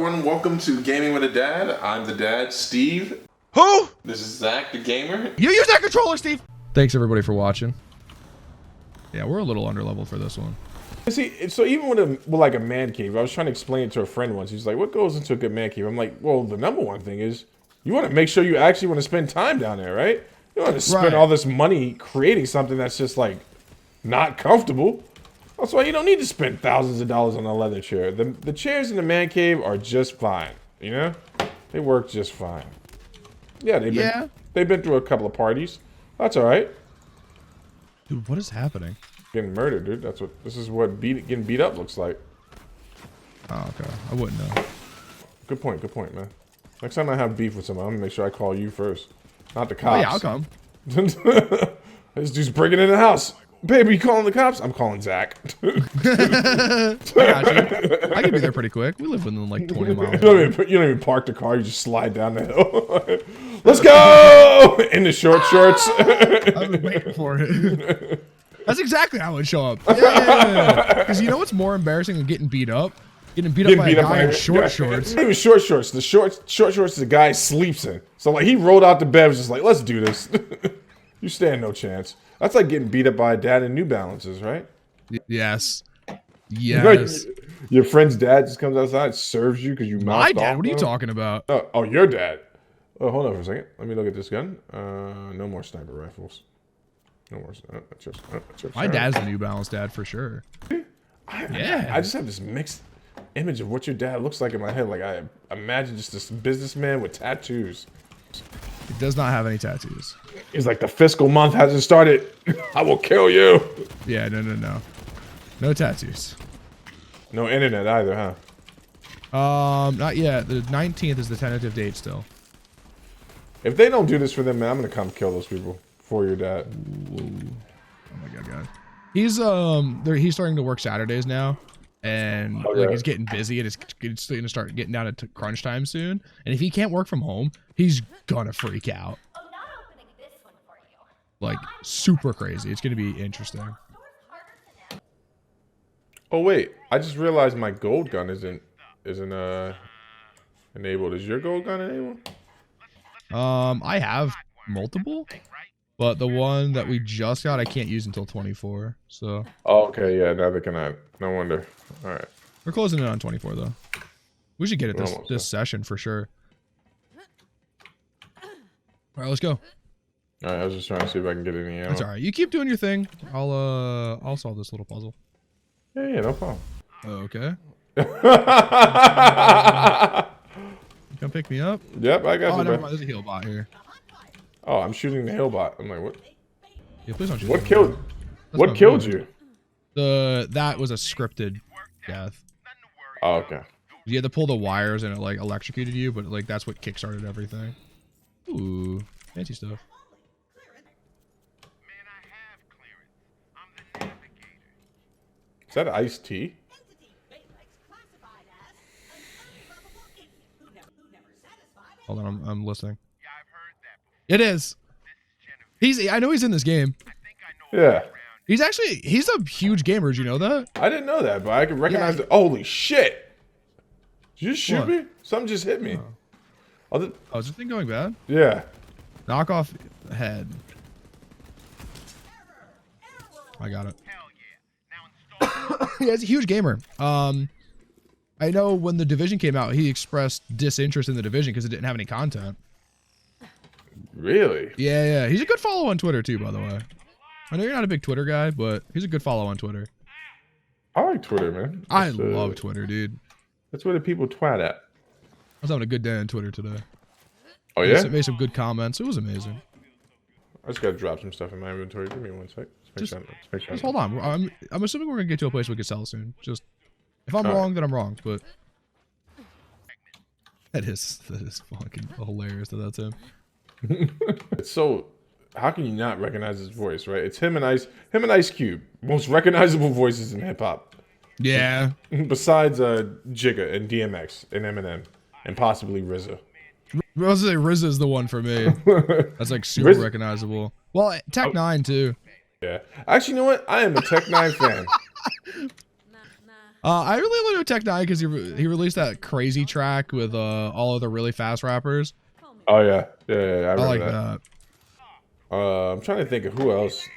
everyone. Welcome to Gaming with a Dad. I'm the dad, Steve. Who? This is Zach, the gamer. You use that controller, Steve. Thanks everybody for watching. Yeah, we're a little underleveled for this one. See, so even with like a man cave, I was trying to explain it to a friend once. He's like, "What goes into a good man cave?" I'm like, "Well, the number one thing is you want to make sure you actually want to spend time down there, right? You don't want to spend all this money creating something that's just like not comfortable. That's why you don't need to spend thousands of dollars on a leather chair. The chairs in the man cave are just fine. You know, they work just fine. Yeah, they've been through a couple of parties. That's all right. Dude, what is happening? Getting murdered, dude. This is what getting beat up looks like. Oh, okay. I wouldn't know. Good point, man. Next time I have beef with someone, I'm gonna make sure I call you first, not the cops. Oh, yeah, I'll come. This dude's breaking into the house. Baby, you calling the cops? I'm calling Zach. I got you. I can be there pretty quick. We live within like 20 miles. You don't even park the car. You just slide down the hill. Let's go! In the short shorts. I've been waiting for it. That's exactly how it would show up. Yeah. Because you know what's more embarrassing than getting beat up? Getting beat up by a guy in short shorts. Not even short shorts. The short shorts the guy sleeps in. So like he rolled out the bed, was just like, let's do this. You stand no chance. That's like getting beat up by a dad in New Balances, right? Yes. Yes. Your friend's dad just comes outside, serves you because you mouthed My off. dad? What are you talking about? Oh, your dad. Oh, hold on for a second. Let me look at this gun. No more sniper rifles. No more. My dad's a New Balance dad for sure. I just have this mixed image of what your dad looks like in my head. Like I imagine just this businessman with tattoos. He does not have any tattoos. He's like, the fiscal month hasn't started. I will kill you. Yeah, no. No tattoos. No internet either, huh? Not yet. The 19th is the tentative date still. If they don't do this for them, man, I'm gonna come kill those people for your dad. Whoa. Oh my god. He's starting to work Saturdays now. And like he's getting busy and it's going to start getting down to crunch time soon. And if he can't work from home, he's gonna freak out. Like super crazy. It's going to be interesting. Oh wait, I just realized my gold gun isn't enabled. Is your gold gun enabled? I have multiple, but the one that we just got I can't use until 24. So. Oh, okay, yeah. Now they cannot. No wonder. All right. We're closing in on 24 though. We should get it this session for sure. All right, let's go. All right, I was just trying to see if I can get any ammo. That's all right. You keep doing your thing. I'll solve this little puzzle. Yeah, no problem. Okay. Come pick me up. Yep, I got you. Oh, never mind. There's a heal bot here. Oh, I'm shooting the hill bot. I'm like, what? Yeah, please don't shoot. What killed? What killed you? That was a scripted death. Oh, okay. You had to pull the wires and it like electrocuted you, but like that's what kickstarted everything. Ooh, fancy stuff. Is that iced tea? Hold on, I'm listening. It is. I know he's in this game. Yeah. He's a huge gamer. Did you know that? I didn't know that, but I can recognize the. Holy shit! Did you just shoot me? Something just hit me. Oh, is this thing going bad? Yeah. Knock off head. I got it. Yeah, he's a huge gamer. I know when the Division came out, he expressed disinterest in the Division because it didn't have any content. Really? Yeah. He's a good follow on Twitter too, by the way. I know you're not a big Twitter guy, but he's a good follow on Twitter. I like Twitter, man. I love Twitter, dude. That's where the people twat at. I was having a good day on Twitter today. Oh, yeah? Made some good comments. It was amazing. I just got to drop some stuff in my inventory. Give me one sec. Just hold on. I'm assuming we're going to get to a place we can sell soon. Just, if I'm wrong, then I'm wrong, but... That is fucking hilarious that that's him. It's so... How can you not recognize his voice, right? It's him and Ice Cube. Most recognizable voices in hip-hop. Yeah. Besides Jigga and DMX and Eminem and possibly RZA. I was gonna say RZA is the one for me. That's like super recognizable. Well, Tech 9 too. Yeah. Actually, you know what? I am a Tech 9 fan. I really like Tech Nine because he released that crazy track with all of the really fast rappers. Oh yeah. I I remember like that. that. I'm trying to think of who else.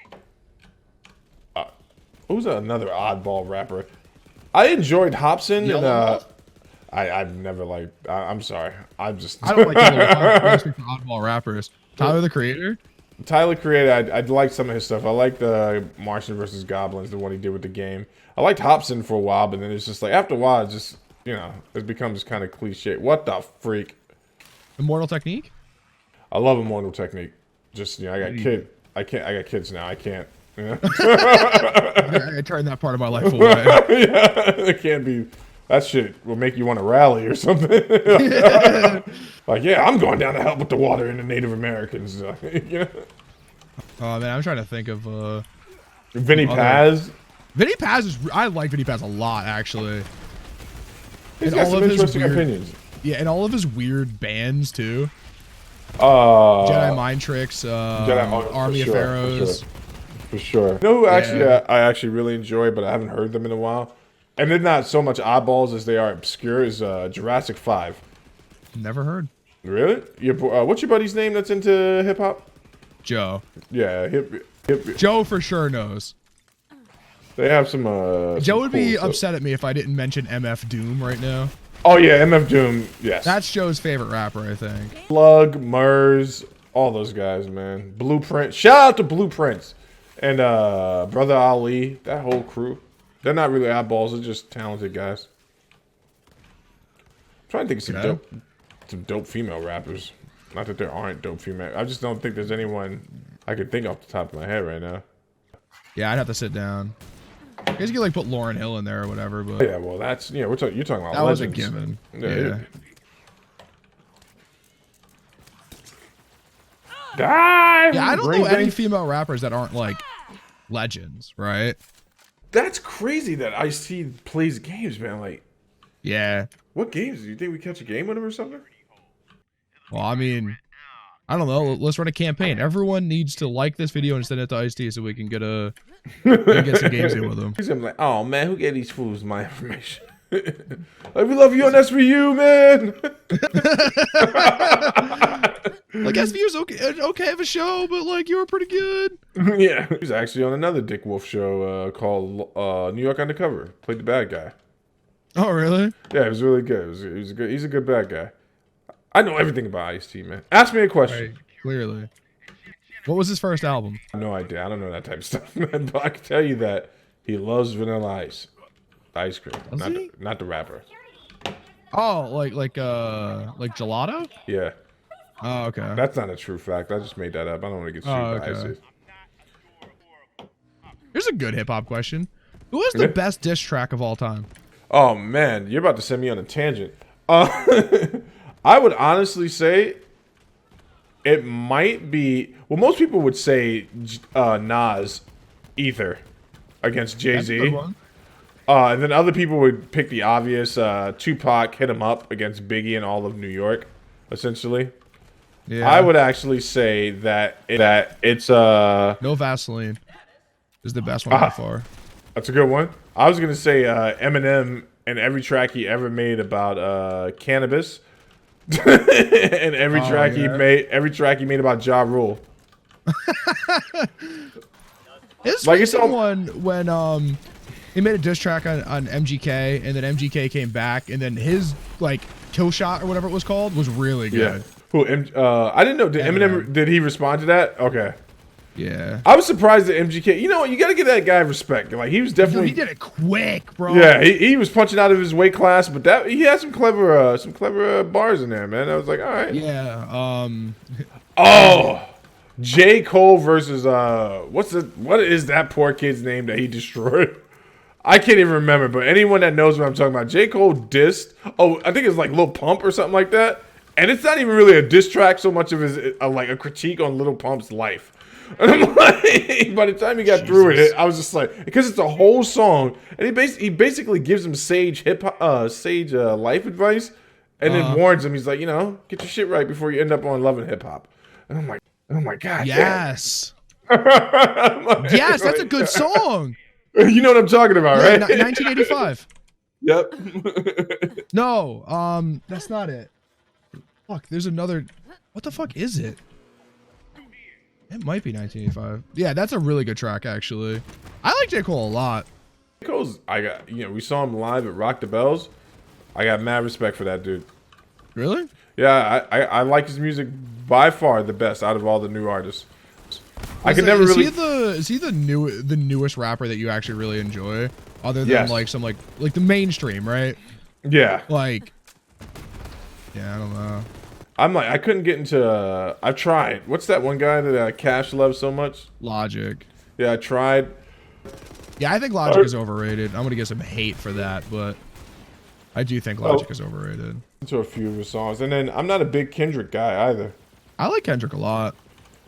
Who's another oddball rapper? I enjoyed Hobson and I've never liked. I'm sorry. I'm just. I don't like the oddball rappers. Tyler the Creator. Tyler Creator. I liked some of his stuff. I liked the Martian versus Goblins, the one he did with the game. I liked Hobson for a while, but then it's just like after a while, it's just it becomes kind of cliche. What the freak? Immortal Technique. I love Immortal Technique. Just I got I got kids now. I can't. I turned that part of my life away. Yeah, it can't be. That shit will make you want to rally or something. Like, yeah, I'm going down to help with the water in the Native Americans. Oh man, I'm trying to think of Vinny Paz. Vinny Paz is. I like Vinny Paz a lot, actually. He's got some interesting opinions. Yeah, and all of his weird bands too. Jedi Mind Tricks, Army of Pharaohs. For sure. You know who actually I actually really enjoy, but I haven't heard them in a while, and they're not so much oddballs as they are obscure. Is Jurassic 5. Never heard. Really? What's your buddy's name that's into hip hop? Joe. Yeah, hip. Joe for sure knows. They have some. Joe would be upset at me if I didn't mention MF Doom right now. Oh yeah, MF Doom. Yes. That's Joe's favorite rapper, I think. Plug, Murs, all those guys, man. Blueprint. Shout out to Blueprints. And Brother Ali, that whole crew. They're not really oddballs, they're just talented guys. I'm trying to think of some dope female rappers. Not that there aren't dope female. I just don't think there's anyone I could think off the top of my head right now. Yeah, I'd have to sit down. I guess you could like put Lauryn Hill in there or whatever, but yeah, well that's you're talking about that legends. was a given. Yeah. Yeah, I don't know any female rappers that aren't like legends, right? That's crazy that Ice-T plays games, man. Like, yeah. What games? Do you think we catch a game with him or something? Well, I mean, I don't know. Let's run a campaign. Everyone needs to like this video and send it to Ice-T so we can get some games in with him. He's gonna be like, oh man, who gave these fools my information? Like, we love you on SVU, man. Like SVU's okay of a show, but like you were pretty good. Yeah, he was actually on another Dick Wolf show called New York Undercover. Played the bad guy. Oh really? Yeah, it was really good. He was good. He's a good bad guy. I know everything about Ice-T, man. Ask me a question. Right, clearly. What was his first album? No idea. I don't know that type of stuff, man. But I can tell you that he loves Vanilla Ice. Ice cream. Not the rapper. Oh, like gelato? Yeah. Oh, okay. That's not a true fact. I just made that up. I don't want to get sued by ISIS. Here's a good hip hop question. Who is the best diss track of all time? Oh man, you're about to send me on a tangent. I would honestly say it might be. Well, most people would say Nas, Ether, against Jay-Z. And then other people would pick the obvious Tupac, Hit 'Em Up against Biggie and all of New York, essentially. Yeah. I would actually say that it's No Vaseline is the best one by far. That's a good one. I was gonna say Eminem and every track he ever made about cannabis, and every track he made about Ja Rule. It's like one when he made a diss track on MGK, and then MGK came back, and then his like kill shot or whatever it was called was really good. Yeah. Who? I didn't know. Did Eminem? Did he respond to that? Okay. Yeah. I was surprised that MGK. You know what? You got to give that guy respect. Like he was definitely. He did it quick, bro. Yeah, he was punching out of his weight class, but he had some clever bars in there, man. I was like, all right. Yeah. Oh. J. Cole versus what is that poor kid's name that he destroyed? I can't even remember, but anyone that knows what I'm talking about, J. Cole dissed. Oh, I think it's like Lil Pump or something like that. And it's not even really a diss track so much of as like a critique on Lil Pump's life. And I'm like, by the time he got through it, I was just like, because it's a whole song, and he basically gives him sage life advice, and then warns him. He's like, get your shit right before you end up on Love and Hip Hop. And I'm like, oh my god, yes, yes, that's a good song. You know what I'm talking about, right? 1985. Yep. No, that's not it. Fuck, there's another. What the fuck is it? It might be 1985. Yeah, that's a really good track, actually. I like J. Cole a lot. Cole's, we saw him live at Rock the Bells. I got mad respect for that dude. Really? Yeah, I like his music by far the best out of all the new artists. I could never really. Is he the newest rapper that you actually really enjoy, other than Yes. like some like the mainstream, right? Yeah. Like, yeah, I don't know. I'm like, I couldn't get into. I've tried. What's that one guy that Cash loves so much? Logic. Yeah, I tried. Yeah, I think Logic is overrated. I'm gonna get some hate for that, but I do think Logic is overrated. To a few of his songs, and then I'm not a big Kendrick guy either. I like Kendrick a lot.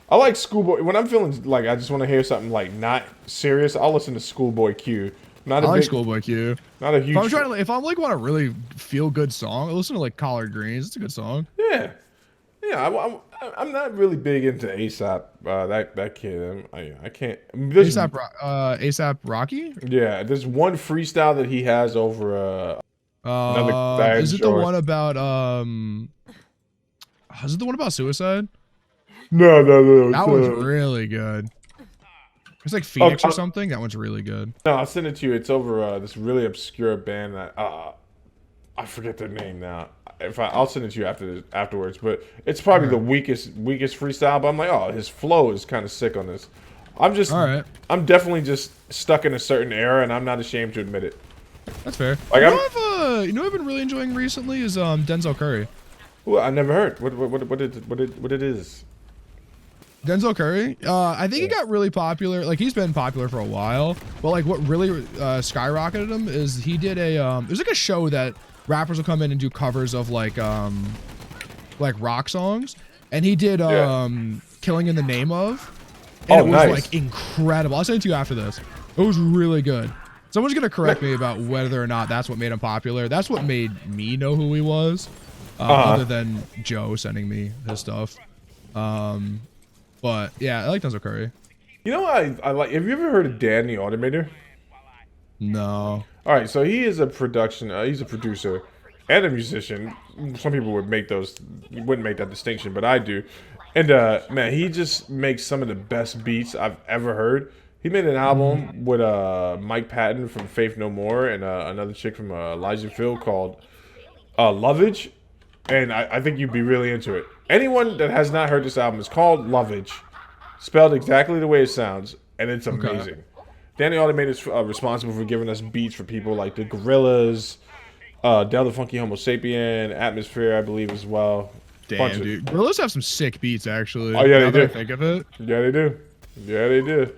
I like Schoolboy. When I'm feeling like I just want to hear something like not serious, I'll listen to Schoolboy Q. Not a I like big, Schoolboy Q. Not a huge. If I'm like want a really feel good song, I listen to like Collard Greens. It's a good song. Yeah, yeah. I'm not really big into ASAP. That kid. I can't. ASAP Rocky. Yeah, there's one freestyle that he has over. Another guy is it the one about is it the one about suicide? No. That one's really good. It's like Phoenix or something. That one's really good. No, I'll send it to you. It's over this really obscure band that I forget their name now. I'll send it to you afterwards. But it's probably the weakest freestyle. But I'm like, oh, his flow is kind of sick on this. I'm definitely just stuck in a certain era, and I'm not ashamed to admit it. That's fair. Like you know what I've been really enjoying recently is Denzel Curry. Well, I never heard. What it is? Denzel Curry, I think he got really popular. Like he's been popular for a while, but like what really skyrocketed him is he did there's like a show that rappers will come in and do covers of like rock songs, and he did "Killing in the Name of," and it was like incredible. I'll send it to you after this. It was really good. Someone's gonna correct me about whether or not that's what made him popular. That's what made me know who he was, other than Joe sending me his stuff. But yeah, I like Denzel Curry. You know what I like? Have you ever heard of Dan the Automator? No. All right, so he is a he's a producer and a musician. Some people wouldn't make that distinction, but I do. And man, he just makes some of the best beats I've ever heard. He made an album with Mike Patton from Faith No More and another chick from Elijah Phil called Lovage. And I think you'd be really into it. Anyone that has not heard this album, it's called Lovage, spelled exactly the way it sounds, and it's amazing. Okay. Danny Automator is responsible for giving us beats for people like the Gorillaz, Del the Funky Homo Sapien, Atmosphere, I believe, as well. Damn, dude. Gorillaz have some sick beats, actually. Oh, yeah, they do. Think of it. Yeah, they do. Yeah, they do.